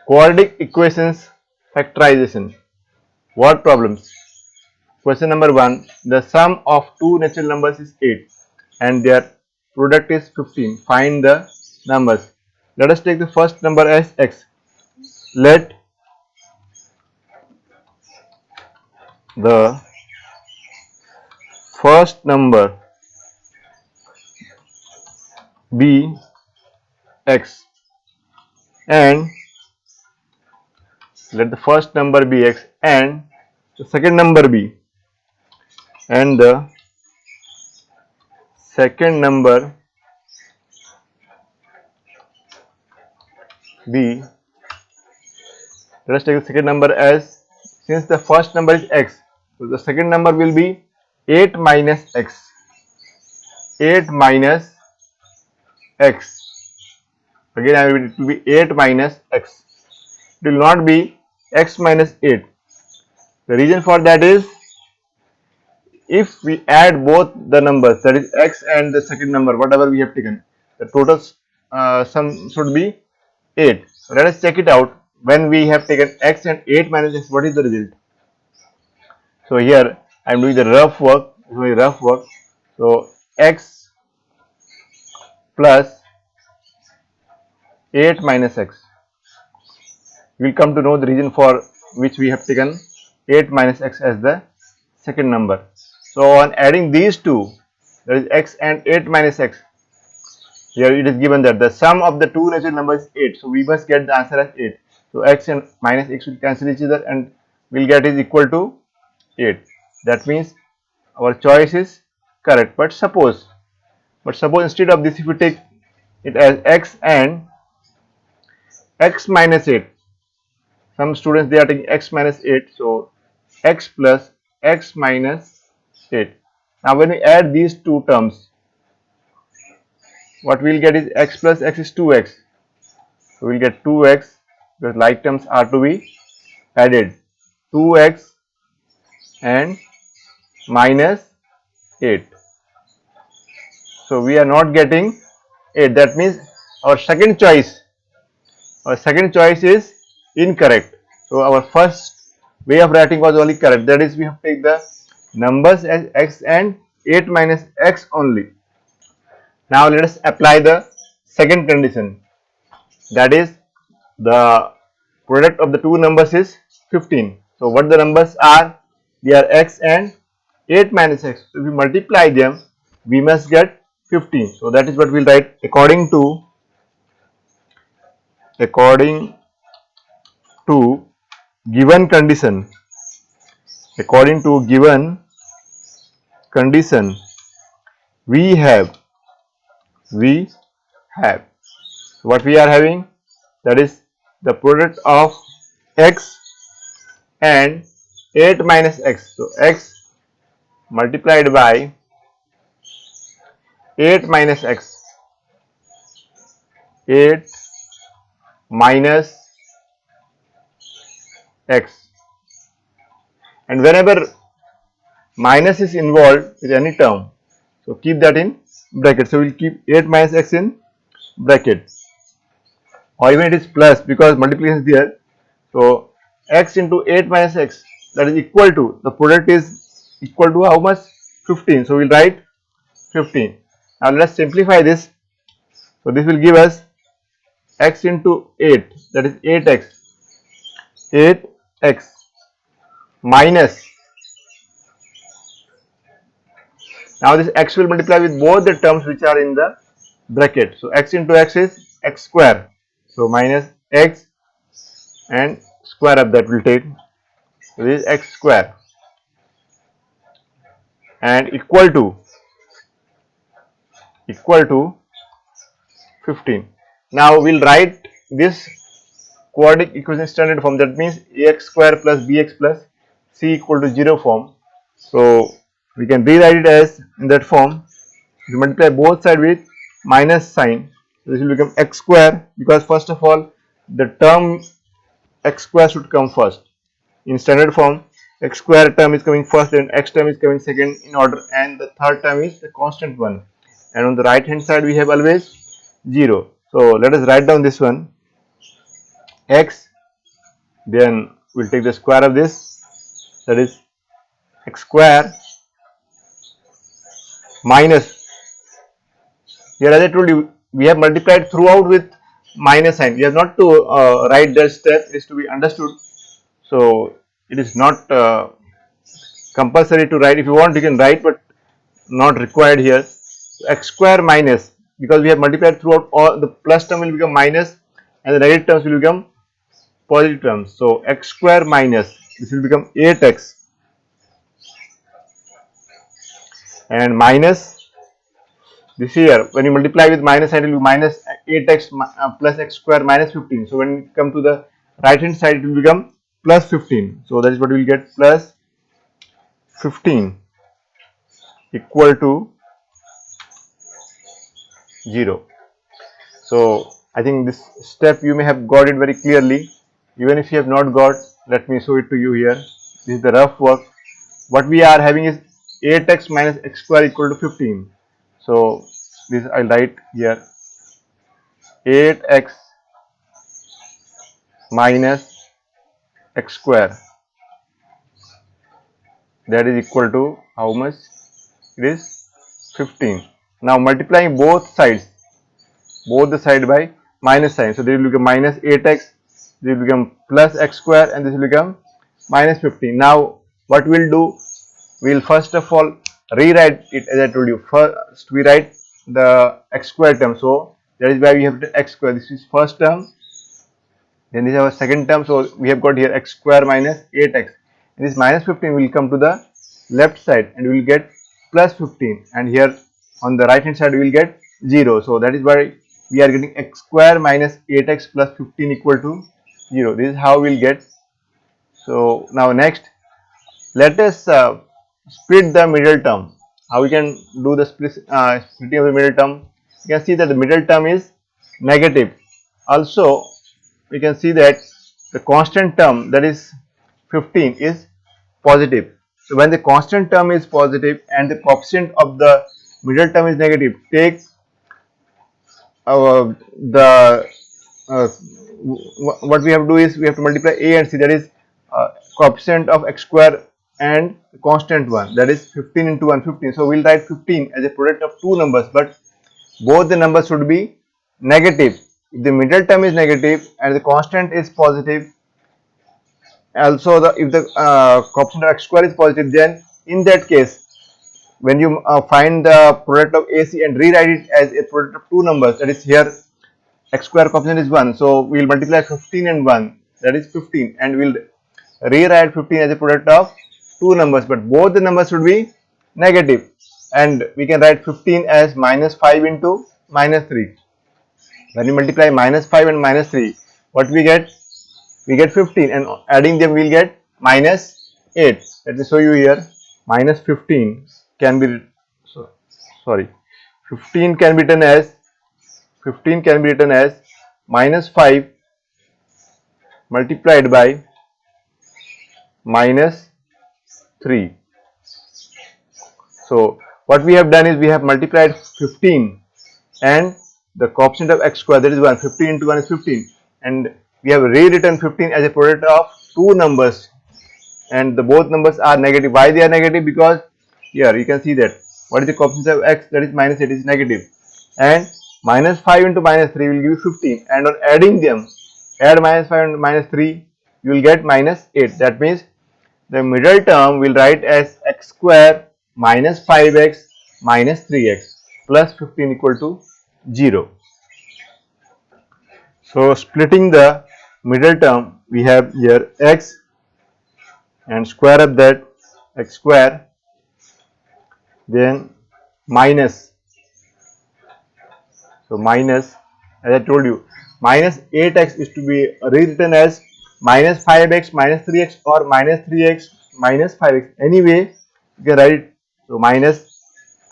Quadratic equations factorization. What problems? Question number 1. The sum of two natural numbers is 8 and their product is 15. Find the numbers. Let us take the first number as x. Let the first number be x and let the first number be x and the second number be and the second number be. Let us take the second number as, since the first number is x, so the second number will be 8 minus x. 8 minus x. Again it will be 8 minus x. It will not be x minus 8. The reason for that is, if we add both the numbers, that is x and the second number, whatever we have taken, the total sum should be 8. So let us check it out. When we have taken x and 8 minus x, what is the result? So here I am doing the rough work. So x plus 8 minus x. We will come to know the reason for which we have taken 8 minus x as the second number. So on adding these two, that is x and 8 minus x, here it is given that the sum of the two natural numbers is 8. So we must get the answer as 8. So x and minus x will cancel each other and we will get is equal to 8. That means our choice is correct. But suppose instead of this, if we take it as x and x minus 8, some students they are taking x minus 8, so x plus x minus 8. Now when we add these two terms, what we will get is x plus x is 2x. So we will get 2x, because like terms are to be added. 2x and minus 8. So we are not getting 8. That means our second choice is incorrect. So our first way of writing was only correct. That is, we have taken the numbers as x and 8 minus x only. Now let us apply the second condition. That is, the product of the two numbers is 15. So what the numbers are? They are x and 8 minus x. So if we multiply them, we must get 15. So that is what we will write according to given condition. According to given condition, we have what we are having, that is the product of x and 8 minus x. So x multiplied by 8 minus x. 8 minus x. And whenever minus is involved with any term, so keep that in bracket. So we will keep 8 minus x in bracket. Or even it is plus, because multiplication is there. So x into 8 minus x, that is equal to, the product is equal to how much? 15. So we will write 15. Now let us simplify this. So this will give us x into 8, that is 8x. 8x minus, now this x will multiply with both the terms which are in the bracket. So x into x is x square. So minus x and square of that will take. So this is x square and equal to 15. Now we will write this quadratic equation standard form. That means ax square plus bx plus c equal to 0 form. So we can rewrite it as in that form. We multiply both sides with minus sign. So this will become x square, because first of all the term x square should come first. In standard form, x square term is coming first and x term is coming second in order, and the third term is the constant one. And on the right hand side we have always 0. So let us write down this one. X Then we'll take the square of this, that is x square minus, here as I told you, we have multiplied throughout with minus sign. We have not to write that step, it is to be understood. So it is not compulsory to write. If you want, you can write, but not required here. So x square minus, because we have multiplied throughout, all the plus term will become minus and the negative terms will become positive terms. So x square minus, this will become 8x, and minus this here, when you multiply with minus sign, it will be minus 8x plus x square minus 15. So when you come to the right hand side, it will become plus 15. So that is what we will get, plus 15 equal to 0. So I think this step you may have got it very clearly. Even if you have not got, let me show it to you here. This is the rough work. What we are having is 8x minus x square equal to 15. So this I'll write here, 8x minus x square, that is equal to how much? It is 15. Now multiplying both sides, both the side by minus sign. So this will become minus 8x, this will become plus x square, and this will become minus 15. Now what we'll do, we'll first of all rewrite it as I told you. First we write the x square term. So that is why we have to x square. This is first term. Then this is our second term. So we have got here x square minus 8x. And this minus 15 will come to the left side and we will get plus 15. And here on the right hand side we will get 0. So that is why we are getting x square minus 8x plus 15 equal to 0. This is how we will get. So now next, let us split the middle term. How we can do the splitting of the middle term? You can see that the middle term is negative. Also, we can see that the constant term, that is 15, is positive. So when the constant term is positive and the coefficient of the middle term is negative, take the what we have to do is we have to multiply a and c, that is coefficient of x square and constant one, that is 15 into 1, 15. So we'll write 15 as a product of two numbers, but both the numbers should be negative. If the middle term is negative and the constant is positive, also if the coefficient of x square is positive, then in that case, when you find the product of AC and rewrite it as a product of two numbers, that is here x square coefficient is 1, so we will multiply 15 and 1, that is 15, and we will rewrite 15 as a product of two numbers, but both the numbers should be negative, and we can write 15 as minus 5 into minus 3. When we multiply minus 5 and minus 3, what we get? We get 15, and adding them we will get minus 8. Let me show you here. Minus 15 can be, sorry, 15 can be written as minus 5 multiplied by minus 3. So what we have done is we have multiplied 15 and the coefficient of x square, that is 1. 15 into 1 is 15, and we have rewritten 15 as a product of two numbers, and the both numbers are negative. Why they are negative? Because here you can see that what is the coefficient of x, that is minus 8, is negative, and minus 5 into minus 3 will give you 15, and on adding them, add minus 5 and minus 3, you will get minus 8. That means the middle term will write as x square minus 5x minus 3x plus 15 equal to 0. So splitting the middle term, we have here x and square of that x square, then minus, so minus, as I told you, minus 8x is to be rewritten as minus 5x minus 3x or minus 3x minus 5x. Anyway, you can write it. So minus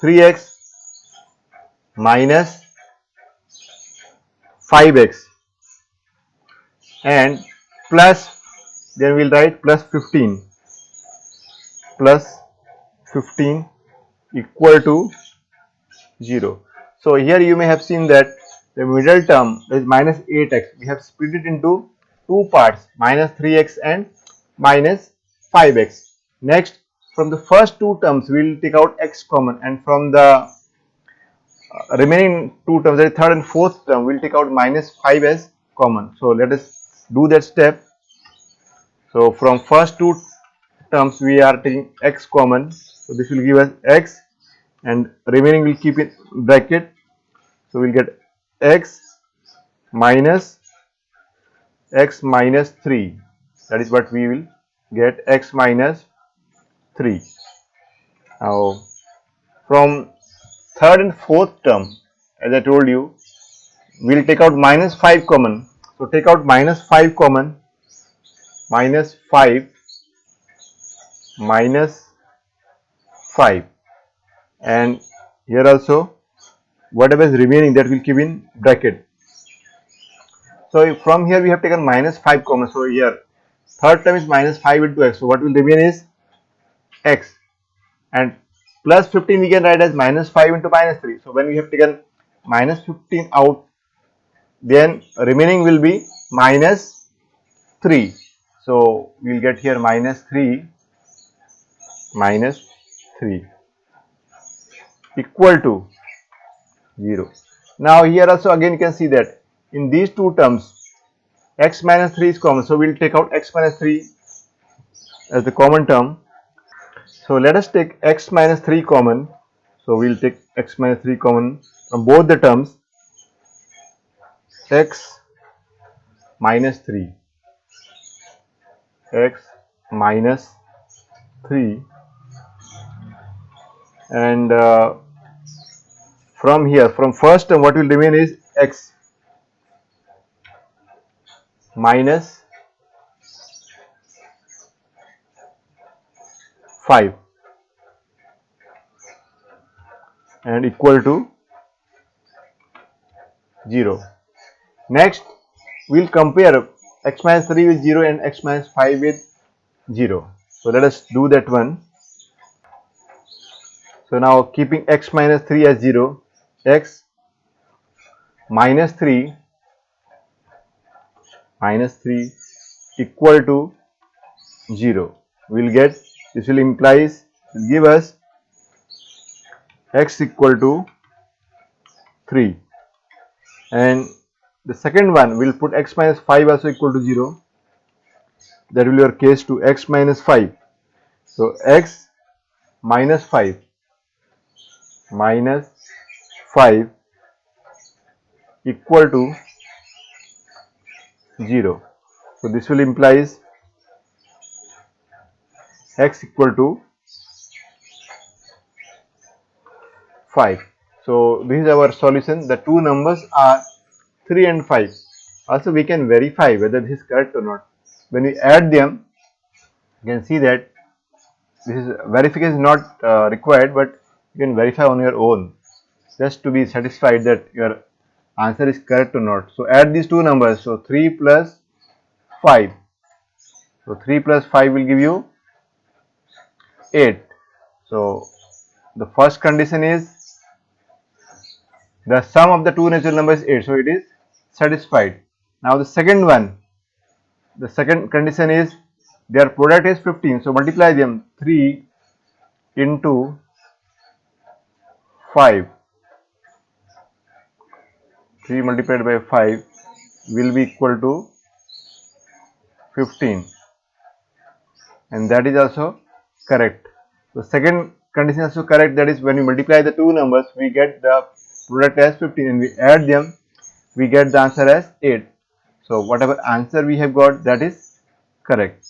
3x minus 5x and plus, then we will write plus 15 equal to 0. So here you may have seen that the middle term is minus 8x. We have split it into two parts, minus 3x and minus 5x. Next, from the first two terms, we will take out x common, and from the remaining two terms, that is third and fourth term, we will take out minus 5 as common. So let us do that step. So from first two terms, we are taking x common. So this will give us x, and remaining will keep in bracket. So we'll get x minus 3. That is what we will get, x minus 3. Now from third and fourth term, as I told you, we'll take out minus 5 common. So take out minus 5 common, minus 5 minus 5, and here also whatever is remaining, that will keep in bracket. So from here we have taken minus 5 common. So here third term is minus 5 into x. So what will remain is x, and plus 15 we can write as minus 5 into minus 3. So when we have taken minus 15 out, then remaining will be minus 3. So we will get here minus 3 equal to 0. Now here also again you can see that in these two terms x minus 3 is common. So we will take out x minus 3 as the common term. So let us take x minus 3 common. So we will take x minus 3 common from both the terms. X minus 3, x minus 3, and from here, from first term, what will remain is x minus 5 and equal to 0. Next, we will compare x minus 3 with 0 and x minus 5 with 0. So let us do that one. So now keeping x minus 3 as 0, x minus 3 equal to 0. We will get, this will give us x equal to 3, and the second one will put x minus 5 also equal to 0. That will be our case to x minus 5. So x minus 5 equal to 0. So this will implies x equal to 5. So this is our solution. The two numbers are 3 and 5. Also we can verify whether this is correct or not. When we add them, you can see that this is verification is not required, but you can verify on your own just to be satisfied that your answer is correct or not. So add these two numbers. So 3 plus 5. So 3 plus 5 will give you 8. So the first condition is the sum of the two natural numbers is 8. So it is satisfied. Now the second one, the second condition is their product is 15. So multiply them, 3 into 5. 3 multiplied by 5 will be equal to 15, and that is also correct. So second condition is also correct, that is when we multiply the two numbers we get the product as 15 and we add them, we get the answer as 8. So whatever answer we have got, that is correct.